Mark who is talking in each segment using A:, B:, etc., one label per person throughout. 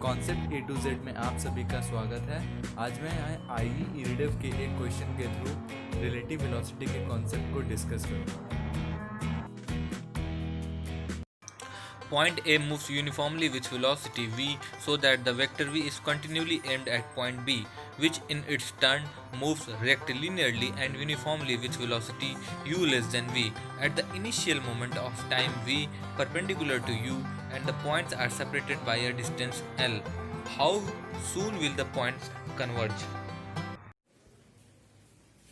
A: Concept A to Z में आप सभी का स्वागत है। आज मैं आई इरिडेव के एक क्वेश्चन के थ्रू रिलेटिव वेलोसिटी के कॉन्सेप्ट को डिस्कस करूँगा।
B: Point A moves uniformly with velocity v so that the vector v is continually aimed at point B, which in its turn moves rectilinearly and uniformly with velocity u less than v at the initial moment of time v perpendicular to u, and the points are separated by a distance l. How soon will the points converge?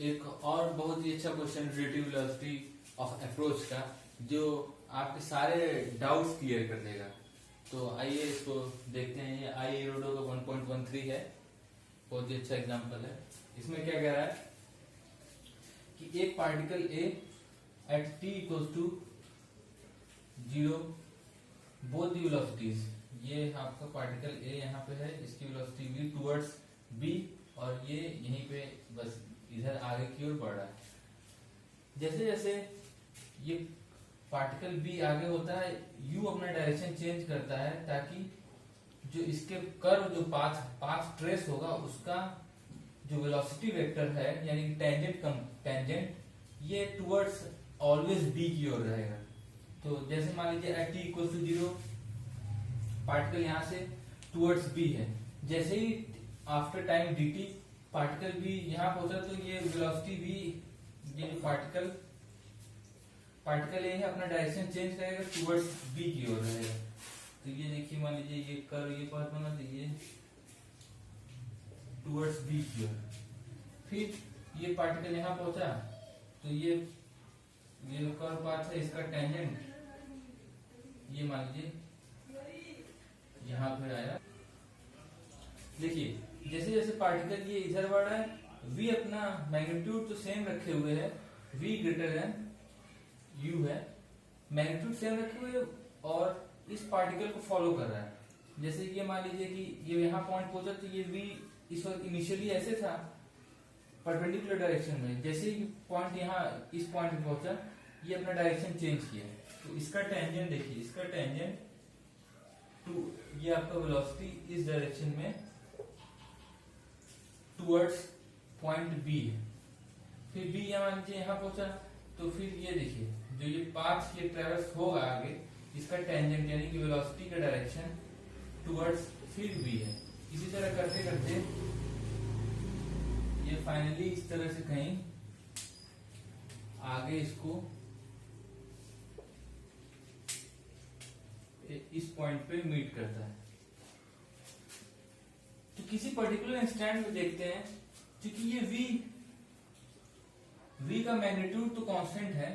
C: एक और बहुत ही अच्छा question relative velocity of approach का, जो आपके सारे doubts clear कर देगा। तो आइए इसको देखते हैं। ये आई एरोडो का 1.13 है, बहुत ही अच्छा एग्जांपल है। इसमें क्या कह रहा है कि एक particle A at T equals to 0 both the velocities, ये आपका पार्टिकल ए यहाँ पे है, इसकी वेलोसिटी v टुवर्ड्स बी, और ये यहीं पे बस इधर आगे की ओर बढ़ रहा है। जैसे जैसे ये पार्टिकल बी आगे होता है, यू अपना डायरेक्शन चेंज करता है ताकि जो इसके कर्व जो पाथ ट्रेस होगा उसका जो वेलोसिटी वेक्टर है यानी टेंजेंट ये टुवर्ड्स ऑलवेज बी की ओर रहेगा। तो जैसे मान लीजिए at T equal to 0 particle यहाँ से टुवर्ड्स बी है, जैसे ही after time D T particle भी यहाँ पहुंचा तो ये वेलोसिटी भी, ये जो पार्टिकल ये है अपना डायरेक्शन चेंज करेगा टुवर्ड्स बी की ओर रहेगा। तो ये देखिए, मान लीजिए ये कर्व, ये पाथ बना दीजिए टुवर्ड्स बी की ओर। फिर ये पार्टिकल यहाँ पहुंचा तो ये जो कर्व पाथ है इसका टेंजेंट ये मान लीजिए यहाँ पे आया। देखिए जैसे जैसे पार्टिकल ये इधर बढ़ रहा है, v अपना मैग्नीट्यूड तो सेम रखे हुए है, v ग्रेटर देन u है, मैग्नीट्यूड सेम रखे हुए और इस पार्टिकल को फॉलो कर रहा है। जैसे ये मान लीजिए कि ये यहाँ पॉइंट पहुंचा तो ये v इस वक्त इनिशियली ऐसे था परपेंडिकुलर डायरेक्शन में, जैसे ही पॉइंट यहाँ इस पॉइंट पे पहुंचा ये अपना डायरेक्शन चेंज किया। तो इसका टेंजेंट देखिए, इसका टेंजेंट टू ये आपका वेलोसिटी इस डायरेक्शन में टुवर्ड्स पॉइंट बी है। फिर बी मान लीजिए यहाँ पहुंचा तो फिर ये देखिए जो ये पाथ ये ट्रेवर्स होगा आगे, इसका टेंजेंट यानी कि वेलोसिटी का डायरेक्शन टुवर्ड्स फिर बी है। इसी तरह करते करते ये फाइनली इस तरह से कहीं आगे इसको इस पॉइंट पे मीट करता है। तो किसी पर्टिकुलर इंस्टेंट में देखते हैं, क्योंकि ये v का मैग्नीट्यूड तो कांस्टेंट है,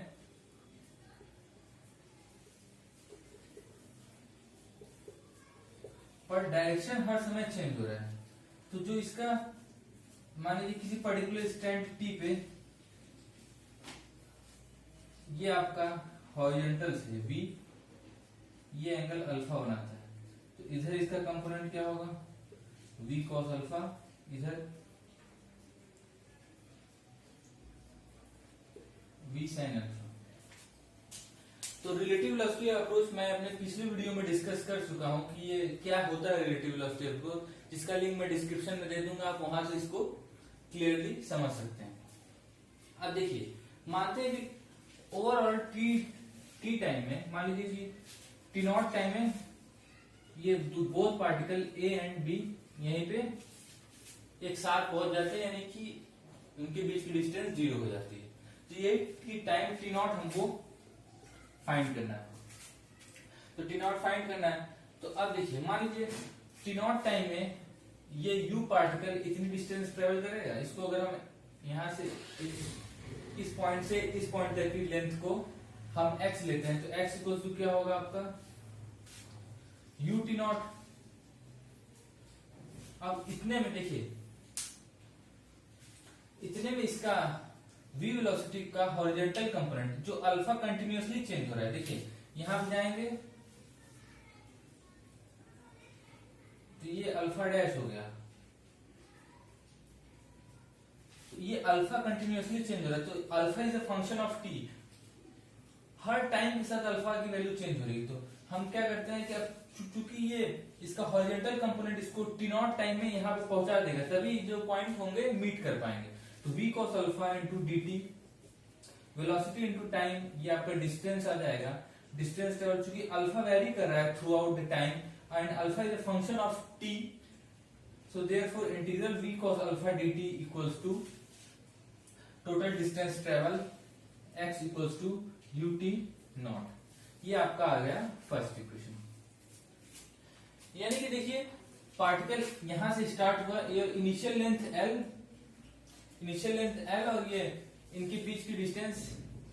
C: पर डायरेक्शन हर समय चेंज हो रहा है। तो जो इसका मान लीजिए किसी पर्टिकुलर इंस्टेंट t पे ये आपका हॉरिजॉन्टल से v ये एंगल अल्फा बनाता है, तो इधर इसका कंपोनेंट क्या होगा v cos अल्फा, इधर v sin अल्फा। तो रिलेटिव वेलोसिटी अप्रोच मैं अपने पिछले वीडियो में डिस्कस कर चुका हूं कि ये क्या होता है रिलेटिव वेलोसिटी अप्रोच, जिसका लिंक मैं डिस्क्रिप्शन में दे दूंगा, आप वहां से इसको क्लियरली समझ सकते हैं। अब देखिए, मानते हैं कि ओवरऑल टी टाइम में, मान लीजिए कि टी नॉट टाइम में ये both particle A and B यहीं पे एक साथ पहुंच जाते हैं, यानी कि उनके बीच की डिस्टेंस 0 हो जाती है। तो ये की टाइम टी नॉट हमको फाइंड करना है। तो टी नॉट फाइंड करना है, तो अब देखिए मान लीजिए टी नॉट टाइम में ये यू पार्टिकल इतनी डिस्टेंस ट्रेवल करेगा। इसको अगर हम यहां से इस पॉइंट से इस पॉइंट तक की लेंथ को हम x लेते हैं, तो x इक्वल टू क्या होगा आपका यू टी नॉट। अब इतने में देखिए, इतने में इसका v वेलोसिटी का हॉरिजॉन्टल कंपोनेंट जो अल्फा कंटिन्यूअसली चेंज हो रहा है, देखिए यहां पे जाएंगे तो ये अल्फा डैश हो गया, तो ये अल्फा कंटिन्यूअसली चेंज हो रहा है। तो alpha is a function of T, her time के साथ अल्फा की वैल्यू चेंज हो रही है। तो हम क्या करते हैं कि अब चूंकि ये इसका हॉरिजॉन्टल कंपोनेंट इसको टी नॉट टाइम में यहाँ पे पहुंचा देगा, तभी जो पॉइंट होंगे मीट कर पाएंगे। तो v cos alpha into D T, velocity into time, ये आपका डिस्टेंस आ जाएगा। डिस्टेंस ट्रेवल चूंकि अल्फा वेरी कर रहा है through out the time and alpha is a function of t, so therefore integral v cos alpha dt equals to total distance travel x equals to ut not. ये आपका आ गया first equation. यानी कि देखिए particle यहां से start हुआ, ये इनिशियल लेंथ l और ये इनके बीच की डिस्टेंस,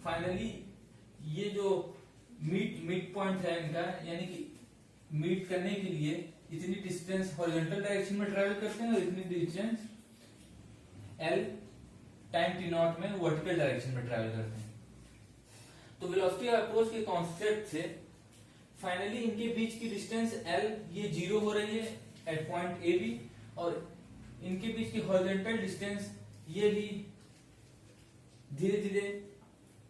C: फाइनली ये जो मिड पॉइंट है इनका, यानी कि मीट करने के लिए इतनी डिस्टेंस हॉरिजॉन्टल डायरेक्शन में ट्रेवल करते हैं और इतनी distance l time T not में वर्टिकल डायरेक्शन में ट्रेवल करते हैं। तो वेलोसिटी अप्रोच के कॉन्सेप्ट से फाइनली इनके बीच की डिस्टेंस l ये 0 हो रही है एट पॉइंट ए बी, और इनके बीच की हॉरिजॉन्टल डिस्टेंस ये भी धीरे धीरे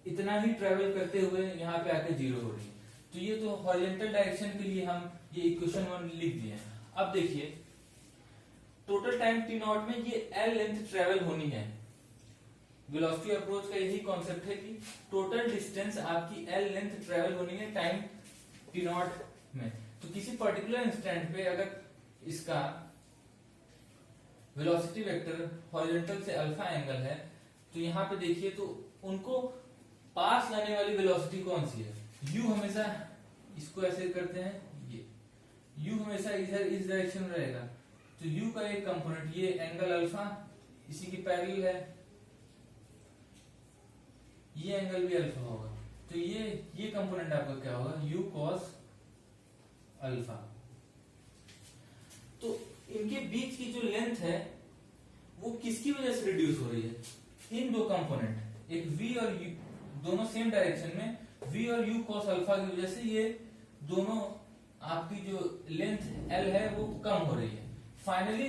C: इतना ही ट्रेवल करते हुए यहाँ पे आके 0 हो रही है। तो ये तो हॉरिजॉन्टल डायरेक्शन के लिए हम ये इक्वेशन 1 लिख दिए हैं। अब देखिए टोटल टाइम टी नॉट में ये l लेंथ ट्रेवल होनी है। वेलोसिटी अप्रोच का यही कॉन्सेप्ट है कि टोटल डिस्टेंस आपकी l लेंथ ट्रेवल होनी है टाइम टी नॉट में। तो किसी पर्टिकुलर इंस्टेंट पे अगर इसका वेलोसिटी वेक्टर हॉरिजॉन्टल से अल्फा एंगल है, तो यहाँ पे देखिए तो उनको पास लाने वाली वेलोसिटी कौन सी है? u हमेशा इसको ऐसे करते हैं, ये u हमेशा इधर इस डायरेक्शन में रहेगा, तो u का एक कंपोनेंट ये एंगल अल्फा इसी की पैरेलल है, ये एंगल भी अल्फा होगा, तो ये कंपोनेंट आपका क्या होगा? u cos alpha. तो इनके बीच की जो लेंथ है वो किसकी वजह से रिड्यूस हो रही है? इन दो कंपोनेंट, एक v और u, दोनों सेम डायरेक्शन में, v और u cos अल्फा की वजह से ये दोनों आपकी जो लेंथ l है वो कम हो रही है। फाइनली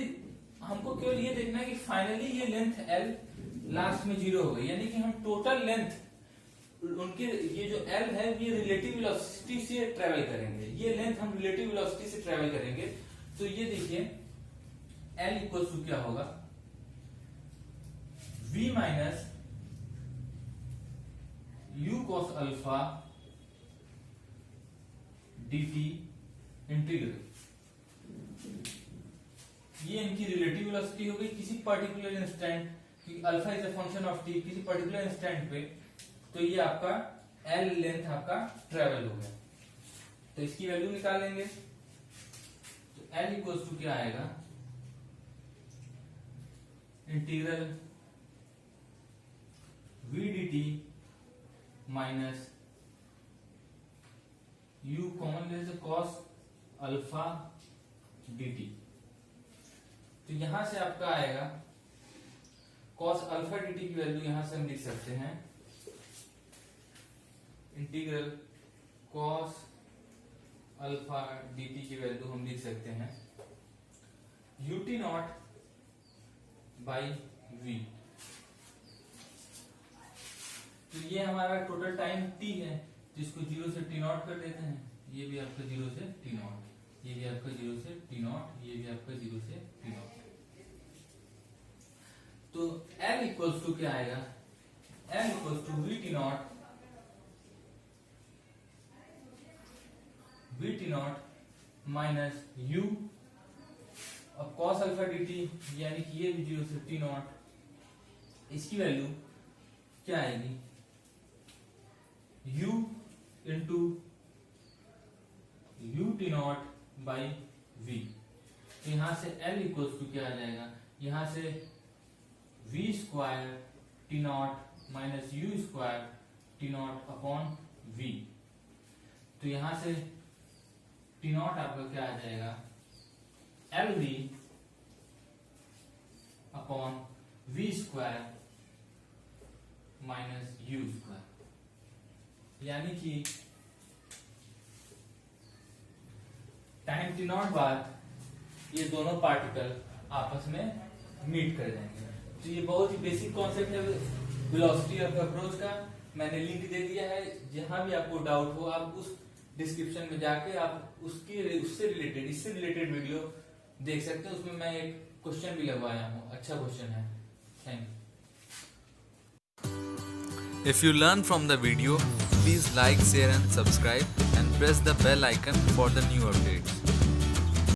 C: हमको केवल ये देखना है कि फाइनली ये लेंथ l लास्ट में 0 हो गई, यानी कि हम टोटल लेंथ उनके ये जो l है ये रिलेटिव वेलोसिटी से ट्रेवल करेंगे, ये लेंथ हम रिलेटिव वेलोसिटी से ट्रेवल करेंगे। तो ये देखिए l इक्वल टू क्या होगा? v minus u cos alpha dt integral, ये इनकी रिलेटिव वेलोसिटी हो गई किसी पर्टिकुलर इंस्टेंट, क्योंकि alpha is a function of t, किसी पर्टिकुलर इंस्टेंट पे, तो ये आपका l लेंथ आपका ट्रेवल हो गया। तो इसकी वैल्यू निकालेंगे, तो l इक्वल्स टू क्या आएगा? Integral v dt minus u common ले से cos अल्फा dt। तो यहां से आपका आएगा cos अल्फा dt की वैल्यू यहां से हम लिख सकते हैं इंटीग्रल cos अल्फा dt की वैल्यू हम लिख सकते हैं ut नॉट बाई v। तो ये हमारा टोटल टाइम t है, तो इसको 0 से t नॉट कर देते हैं, ये भी आपका 0 से t नॉट, ये भी आपका 0 से t नॉट, ये भी आपका 0 से t नॉट। तो l इक्वल्स टू क्या आएगा? l equals to v t not, v t not minus u अब cos अल्फा dt, यानी कि ये भी 0 से t नॉट, इसकी वैल्यू क्या आएगी? u into u t not by v। तो यहां से l इक्वल्स टू क्या आ जाएगा? यहां से v square t not minus u square t not upon v। तो यहां से t नॉट आपका क्या आ जाएगा? lv upon v square minus u square, यानी कि टाइम टी नॉट बाद ये दोनों पार्टिकल आपस में मीट कर जाएंगे। तो ये बहुत ही बेसिक कॉन्सेप्ट है वेलोसिटी ऑफ अप्रोच का, मैंने लिंक दे दिया है, जहां भी आपको डाउट हो आप उस डिस्क्रिप्शन में जाके आप उससे रिलेटेड वीडियो देख सकते हैं। उसमें मैं एक क्वेश्चन भी लगवाया हूँ, अच्छा क्वेश्चन है। Thank you.
A: If you learn from the video, please like, share and subscribe and press the bell icon for the new updates.